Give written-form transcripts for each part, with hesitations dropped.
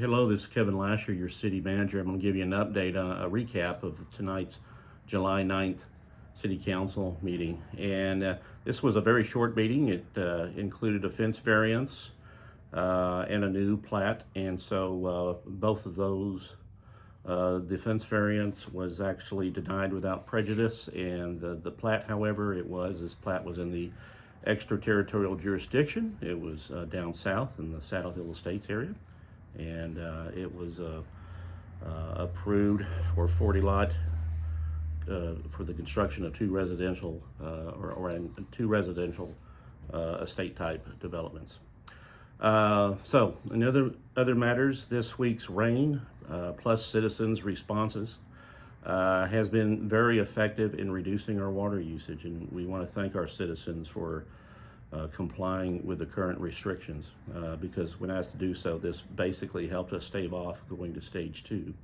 Hello, this is Kevin Lasher, your city manager. I'm going to give you an update, a recap of tonight's July 9th City Council meeting. And this was a very short meeting. It included a fence variance and a new plat. And so both of those, the fence variance was actually denied without prejudice. And the plat, however, this plat was in the extraterritorial jurisdiction. It was down south in the Saddle Hill Estates area. And it was approved for 40 lot for the construction of two residential estate type developments. So in other matters, this week's rain plus citizens' responses has been very effective in reducing our water usage, and we want to thank our citizens for complying with the current restrictions because when asked to do so, this basically helped us stave off going to stage 2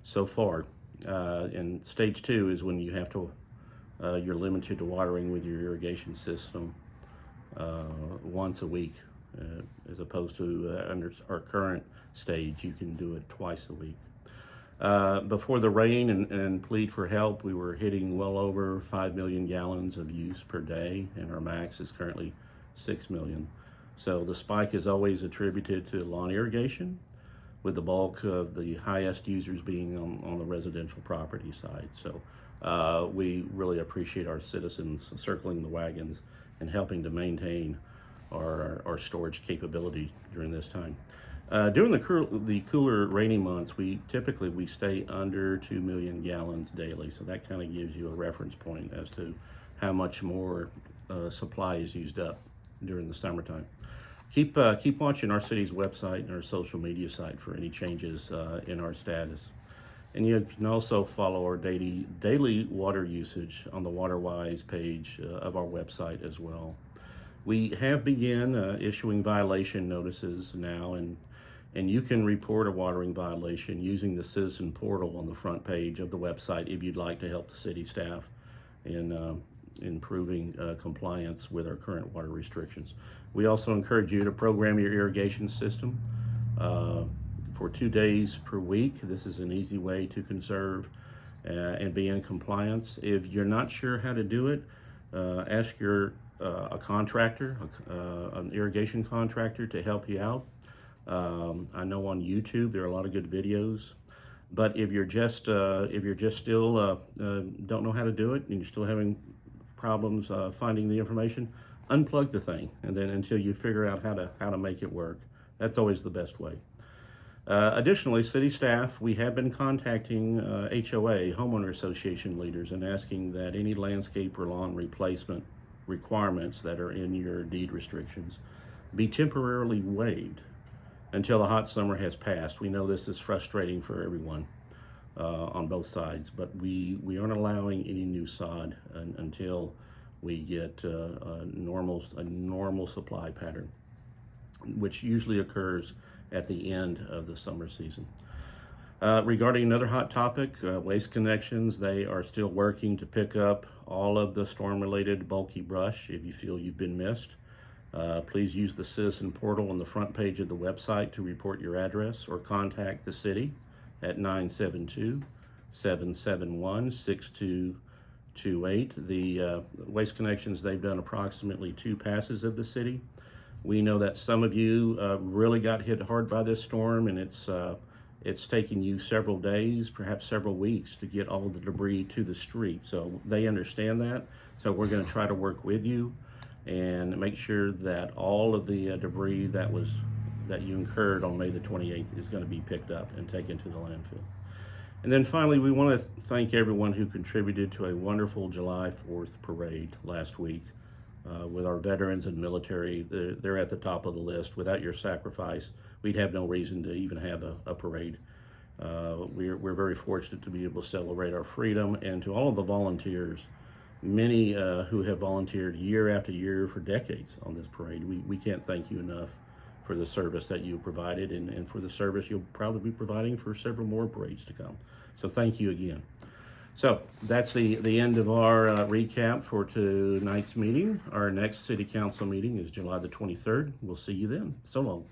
so far. And stage 2 is when you have to, you're limited to watering with your irrigation system once a week, as opposed to under our current stage, you can do it twice a week. Before the rain and plead for help, we were hitting well over 5 million gallons of use per day, and our max is currently 6 million. So the spike is always attributed to lawn irrigation, with the bulk of the highest users being on the residential property side. So we really appreciate our citizens circling the wagons and helping to maintain our storage capability during this time. During the cooler rainy months, we typically stay under 2 million gallons daily. So that kind of gives you a reference point as to how much more supply is used up during the summertime. Keep watching our city's website and our social media site for any changes in our status. And you can also follow our daily water usage on the WaterWise page of our website as well. We have begun issuing violation notices now, and you can report a watering violation using the citizen portal on the front page of the website if you'd like to help the city staff in improving compliance with our current water restrictions. We also encourage you to program your irrigation system for 2 days per week. This is an easy way to conserve and be in compliance. If you're not sure how to do it, ask a contractor, an irrigation contractor, to help you out. I know on YouTube there are a lot of good videos, but if you're just still don't know how to do it and you're still having problems finding the information, unplug the thing, and then until you figure out how to make it work. That's always the best way. Additionally, city staff, we have been contacting HOA, homeowner association leaders, and asking that any landscape or lawn replacement requirements that are in your deed restrictions be temporarily waived until the hot summer has passed. We know this is frustrating for everyone on both sides, but we aren't allowing any new sod until we get a normal supply pattern, which usually occurs at the end of the summer season. Regarding another hot topic, Waste Connections, they are still working to pick up all of the storm-related bulky brush. If you feel you've been missed, please use the citizen portal on the front page of the website to report your address or contact the city at 972-771-6228. The Waste Connections, they've done approximately 2 passes of the city. We know that some of you really got hit hard by this storm, and it's taken you several days, perhaps several weeks, to get all the debris to the street. So they understand that. So we're going to try to work with you and make sure that all of the debris that you incurred on May the 28th is going to be picked up and taken to the landfill. And then finally, we want to thank everyone who contributed to a wonderful July 4th parade last week with our veterans and military. They're at the top of the list. Without your sacrifice, we'd have no reason to even have a parade. We're very fortunate to be able to celebrate our freedom, and to all of the volunteers, many who have volunteered year after year for decades on this parade. We can't thank you enough for the service that you provided and for the service you'll probably be providing for several more parades to come. So thank you again. So that's the end of our recap for tonight's meeting. Our next City Council meeting is July the 23rd. We'll see you then. So long.